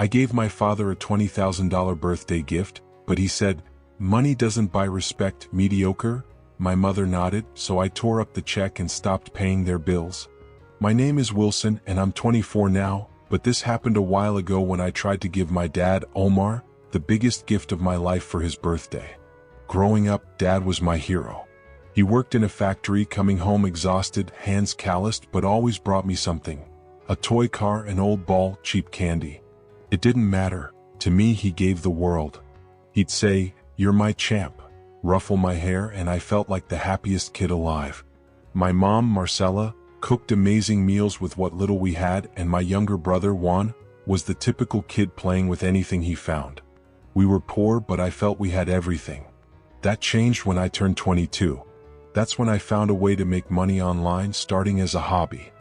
I gave my father a $20,000 birthday gift, but he said, "Money doesn't buy respect, mediocre." My mother nodded, so I tore up the check and stopped paying their bills. My name is Wilson and I'm 24 now, but this happened a while ago when I tried to give my dad, Omar, the biggest gift of my life for his birthday. Growing up, Dad was my hero. He worked in a factory, coming home exhausted, hands calloused, but always brought me something. A toy car, an old ball, cheap candy. It didn't matter. To me, he gave the world. He'd say, "You're my champ," ruffle my hair, and I felt like the happiest kid alive. My mom, Marcella, cooked amazing meals with what little we had, and my younger brother, Juan, was the typical kid playing with anything he found. We were poor, but I felt we had everything. That changed when I turned 22. That's when I found a way to make money online, starting as a hobby.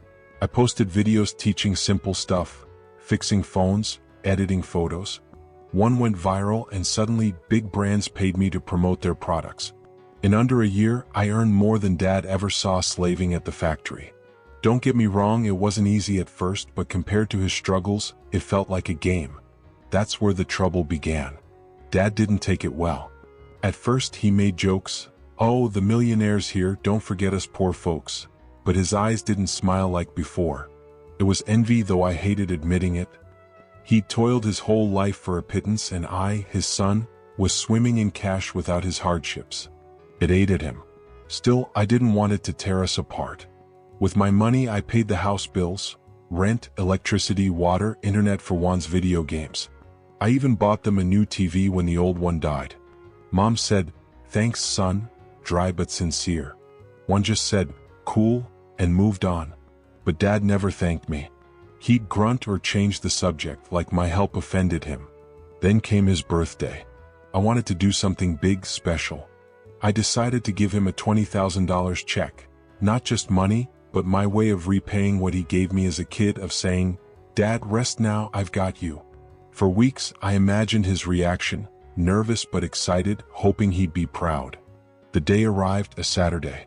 I posted videos teaching simple stuff, fixing phones, editing photos. One went viral and suddenly big brands paid me to promote their products. In under a year, I earned more than Dad ever saw slaving at the factory. Don't get me wrong, it wasn't easy at first, but compared to his struggles, it felt like a game. That's where the trouble began. Dad didn't take it well. At first he made jokes, "Oh, the millionaires here, don't forget us poor folks." But his eyes didn't smile like before. It was envy, though I hated admitting it. He'd toiled his whole life for a pittance, and I, his son, was swimming in cash without his hardships. It ate at him. Still, I didn't want it to tear us apart. With my money, I paid the house bills, rent, electricity, water, internet for Juan's video games. I even bought them a new TV when the old one died. Mom said, "Thanks, son," dry but sincere. Juan just said, "Cool," and moved on. But Dad never thanked me. He'd grunt or change the subject like my help offended him. Then came his birthday. I wanted to do something big, special. I decided to give him a $20,000 check. Not just money, but my way of repaying what he gave me as a kid, of saying, "Dad, rest now, I've got you." For weeks, I imagined his reaction, nervous but excited, hoping he'd be proud. The day arrived, a Saturday.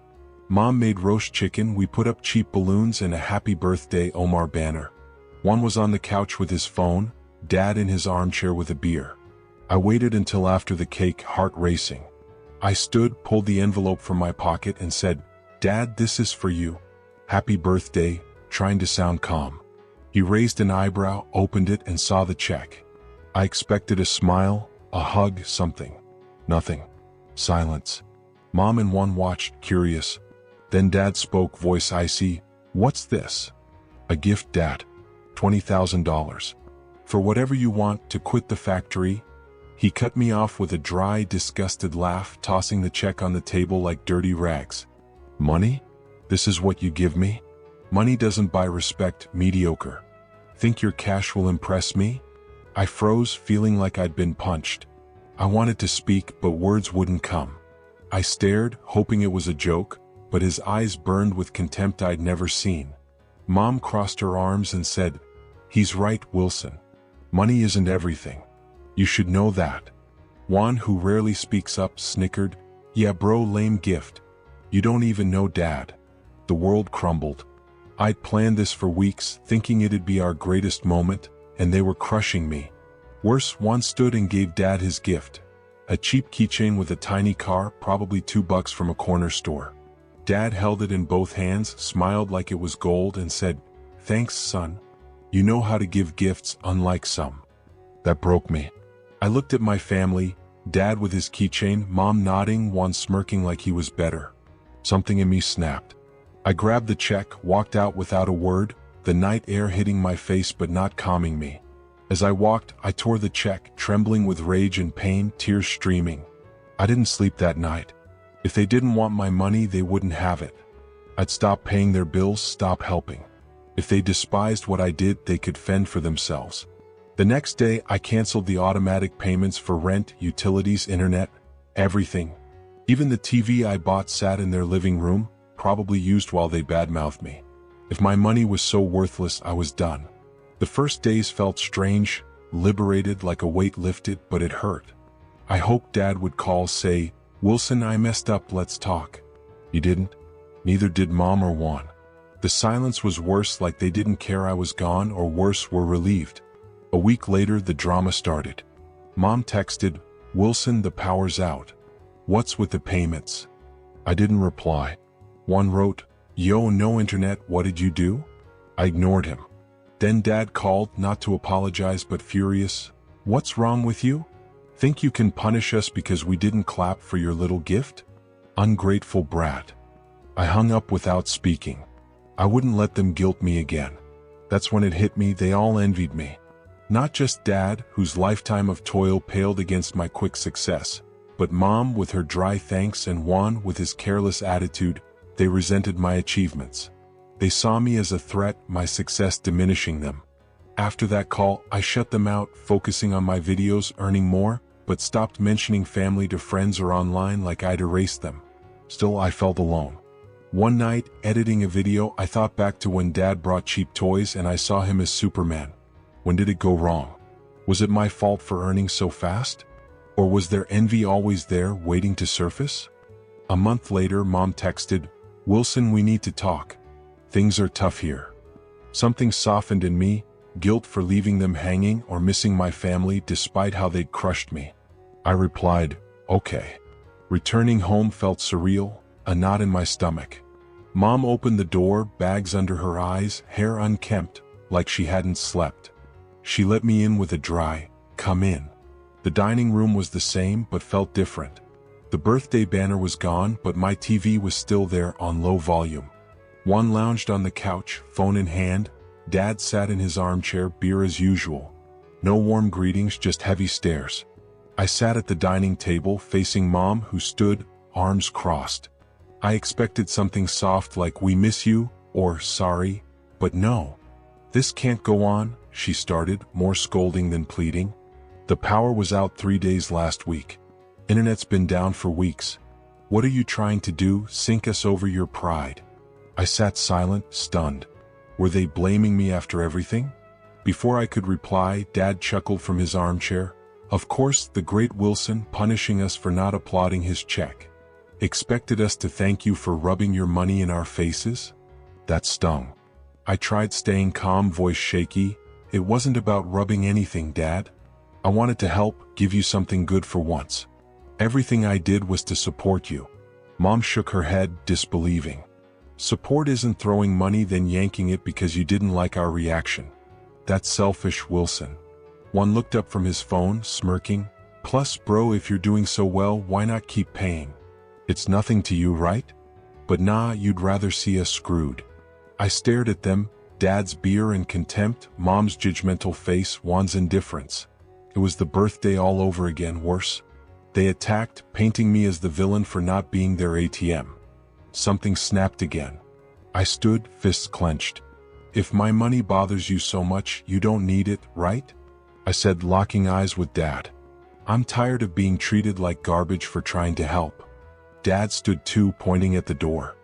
Mom made roast chicken, we put up cheap balloons and a "Happy Birthday, Omar" banner. Juan was on the couch with his phone, Dad in his armchair with a beer. I waited until after the cake, heart racing. I stood, pulled the envelope from my pocket and said, "Dad, this is for you. Happy birthday," trying to sound calm. He raised an eyebrow, opened it, and saw the check. I expected a smile, a hug, something. Nothing. Silence. Mom and Juan watched, curious. Then Dad spoke, voice icy, "What's this?" "A gift, Dad. $20,000. For whatever you want, to quit the factory." He cut me off with a dry, disgusted laugh, tossing the check on the table like dirty rags. "Money? This is what you give me? Money doesn't buy respect, mediocre. Think your cash will impress me?" I froze, feeling like I'd been punched. I wanted to speak, but words wouldn't come. I stared, hoping it was a joke, but his eyes burned with contempt I'd never seen. Mom crossed her arms and said, "He's right, Wilson. Money isn't everything. You should know that." Juan, who rarely speaks up, snickered, "Yeah bro, lame gift. You don't even know Dad." The world crumbled. I'd planned this for weeks, thinking it'd be our greatest moment, and they were crushing me. Worse, Juan stood and gave Dad his gift. A cheap keychain with a tiny car, probably $2 from a corner store. Dad held it in both hands, smiled like it was gold, and said, "Thanks, son. You know how to give gifts, unlike some." That broke me. I looked at my family, Dad with his keychain, Mom nodding, Juan smirking like he was better. Something in me snapped. I grabbed the check, walked out without a word, the night air hitting my face but not calming me. As I walked, I tore the check, trembling with rage and pain, tears streaming. I didn't sleep that night. If they didn't want my money, they wouldn't have it. I'd stop paying their bills, stop helping. If they despised what I did, they could fend for themselves. The next day, I canceled the automatic payments for rent, utilities, internet, everything. Even the TV I bought sat in their living room, probably used while they badmouthed me. If my money was so worthless, I was done. The first days felt strange, liberated, like a weight lifted, but it hurt. I hoped Dad would call, say, "Wilson, I messed up, let's talk." He didn't. Neither did Mom or Juan. The silence was worse, like they didn't care I was gone, or worse, were relieved. A week later, the drama started. Mom texted, "Wilson, the power's out. What's with the payments?" I didn't reply. Juan wrote, "Yo, no internet, what did you do?" I ignored him. Then Dad called, not to apologize but furious. "What's wrong with you? Think you can punish us because we didn't clap for your little gift? Ungrateful brat." I hung up without speaking. I wouldn't let them guilt me again. That's when it hit me, they all envied me. Not just Dad, whose lifetime of toil paled against my quick success, but Mom with her dry thanks and Juan with his careless attitude. They resented my achievements. They saw me as a threat, my success diminishing them. After that call, I shut them out, focusing on my videos, earning more, but stopped mentioning family to friends or online like I'd erased them. Still, I felt alone. One night, editing a video, I thought back to when Dad brought cheap toys and I saw him as Superman. When did it go wrong? Was it my fault for earning so fast? Or was there envy always there, waiting to surface? A month later, Mom texted, "Wilson, we need to talk. Things are tough here." Something softened in me, guilt for leaving them hanging or missing my family despite how they'd crushed me. I replied, "Okay." Returning home felt surreal, a knot in my stomach. Mom opened the door, bags under her eyes, hair unkempt, like she hadn't slept. She let me in with a dry, "Come in." The dining room was the same but felt different. The birthday banner was gone, but my TV was still there on low volume. Juan lounged on the couch, phone in hand. Dad sat in his armchair, beer as usual. No warm greetings, just heavy stares. I sat at the dining table, facing Mom, who stood, arms crossed. I expected something soft like "We miss you," or "Sorry," but no. "This can't go on," she started, more scolding than pleading. "The power was out 3 days last week. Internet's been down for weeks. What are you trying to do, sink us over your pride?" I sat silent, stunned. Were they blaming me after everything? Before I could reply, Dad chuckled from his armchair. "Of course, the great Wilson, punishing us for not applauding his check. Expected us to thank you for rubbing your money in our faces?" That stung. I tried staying calm, voice shaky. "It wasn't about rubbing anything, Dad. I wanted to help, give you something good for once. Everything I did was to support you." Mom shook her head, disbelieving. "Support isn't throwing money then yanking it because you didn't like our reaction. That's selfish, Wilson." One looked up from his phone, smirking. "Plus, bro, if you're doing so well, why not keep paying? It's nothing to you, right? But nah, you'd rather see us screwed." I stared at them, Dad's beer and contempt, Mom's judgmental face, Juan's indifference. It was the birthday all over again, worse. They attacked, painting me as the villain for not being their ATM. Something snapped again. I stood, fists clenched. "If my money bothers you so much, you don't need it, right?" I said, locking eyes with Dad. "I'm tired of being treated like garbage for trying to help." Dad stood too, pointing at the door.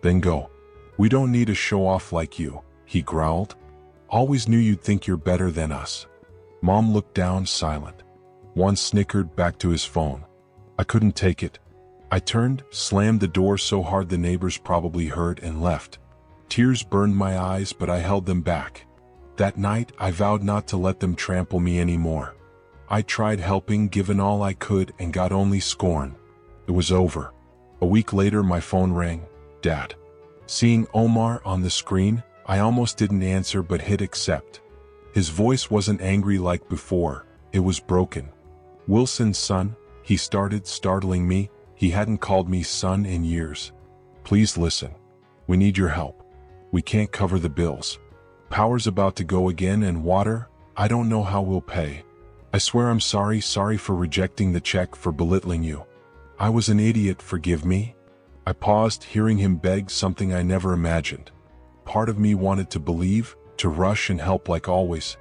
"Then go. We don't need a show-off like you," he growled. "Always knew you'd think you're better than us." Mom looked down, silent. Juan snickered, back to his phone. I couldn't take it. I turned, slammed the door so hard the neighbors probably heard, and left. Tears burned my eyes, but I held them back. That night, I vowed not to let them trample me anymore. I tried helping, given all I could, and got only scorn. It was over. A week later, my phone rang. "Dad." Seeing Omar on the screen, I almost didn't answer but hit accept. His voice wasn't angry like before, it was broken. "Wilson, son," he started, startling me. He hadn't called me son in years. "Please listen. We need your help. We can't cover the bills. Power's about to go again, and water, I don't know how we'll pay. I swear I'm sorry for rejecting the check, for belittling you. I was an idiot, forgive me." I paused, hearing him beg, something I never imagined. Part of me wanted to believe, to rush and help like always.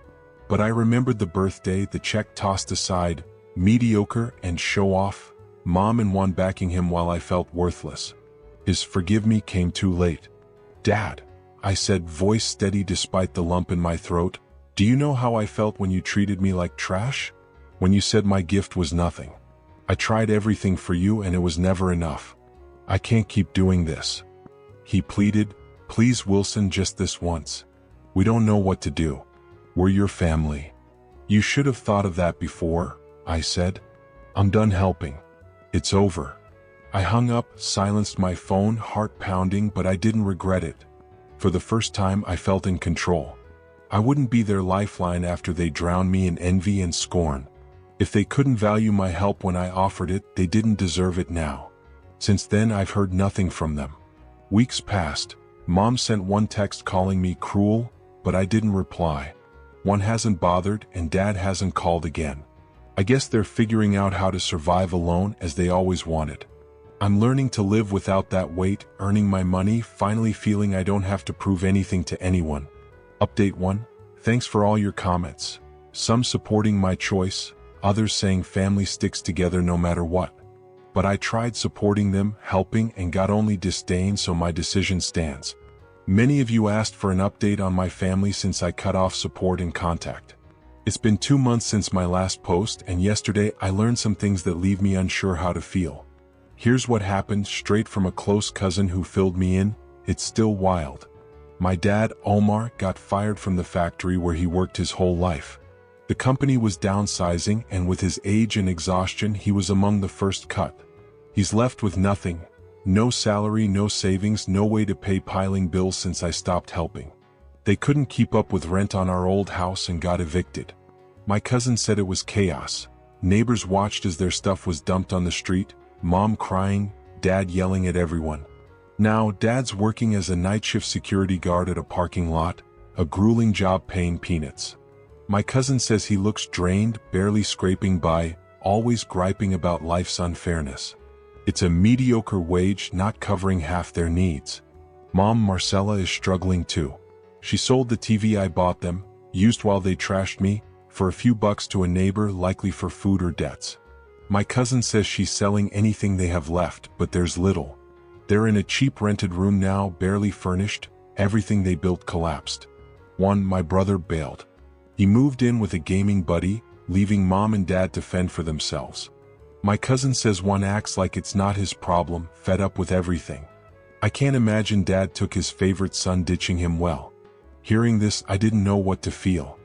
But I remembered the birthday, the check tossed aside, mediocre and show off, Mom and Juan backing him while I felt worthless. His "forgive me" came too late. "Dad," I said, voice steady despite the lump in my throat, "do you know how I felt when you treated me like trash? When you said my gift was nothing? I tried everything for you and it was never enough. I can't keep doing this." He pleaded, "Please, Wilson, just this once. We don't know what to do. We're your family. You should have thought of that before, I said. I'm done helping. It's over. I hung up, silenced my phone, heart pounding, but I didn't regret it. For the first time, I felt in control. I wouldn't be their lifeline after they drowned me in envy and scorn. If they couldn't value my help when I offered it, they didn't deserve it now. Since then, I've heard nothing from them. Weeks passed. Mom sent one text calling me cruel, but I didn't reply. One hasn't bothered, and Dad hasn't called again. I guess they're figuring out how to survive alone as they always wanted. I'm learning to live without that weight, earning my money, finally feeling I don't have to prove anything to anyone. Update 1. Thanks for all your comments. Some supporting my choice, others saying family sticks together no matter what. But I tried supporting them, helping, and got only disdain, so my decision stands. Many of you asked for an update on my family since I cut off support and contact. It's been 2 months since my last post, and yesterday I learned some things that leave me unsure how to feel. Here's what happened straight from a close cousin who filled me in. It's still wild. My dad, Omar, got fired from the factory where he worked his whole life. The company was downsizing, and with his age and exhaustion, he was among the first cut. He's left with nothing. No salary, no savings, no way to pay piling bills since I stopped helping. They couldn't keep up with rent on our old house and got evicted. My cousin said it was chaos. Neighbors watched as their stuff was dumped on the street, Mom crying, Dad yelling at everyone. Now, Dad's working as a night shift security guard at a parking lot, a grueling job paying peanuts. My cousin says he looks drained, barely scraping by, always griping about life's unfairness. It's a mediocre wage not covering half their needs. Mom Marcella is struggling too. She sold the TV I bought them, used while they trashed me, for a few bucks to a neighbor, likely for food or debts. My cousin says she's selling anything they have left, but there's little. They're in a cheap rented room now, barely furnished. Everything they built collapsed. My brother bailed. He moved in with a gaming buddy, leaving Mom and Dad to fend for themselves. My cousin says one acts like it's not his problem, fed up with everything. I can't imagine Dad took his favorite son, ditching him. Well, hearing this, I didn't know what to feel.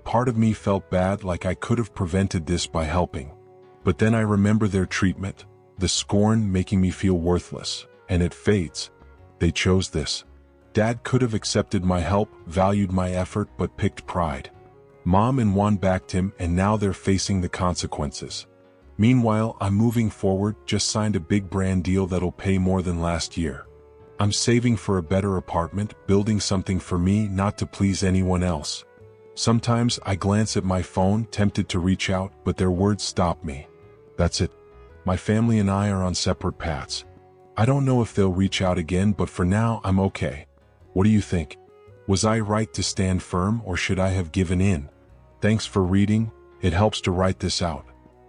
Part of me felt bad, like I could have prevented this by helping. But then I remember their treatment, the scorn, making me feel worthless, and it fades. They chose this. Dad could have accepted my help, valued my effort, but picked pride. Mom and Juan backed him, and now they're facing the consequences. Meanwhile, I'm moving forward, just signed a big brand deal that'll pay more than last year. I'm saving for a better apartment, building something for me, not to please anyone else. Sometimes I glance at my phone, tempted to reach out, but their words stop me. That's it. My family and I are on separate paths. I don't know if they'll reach out again, but for now, I'm okay. What do you think? Was I right to stand firm, or should I have given in? Thanks for reading. It helps to write this out.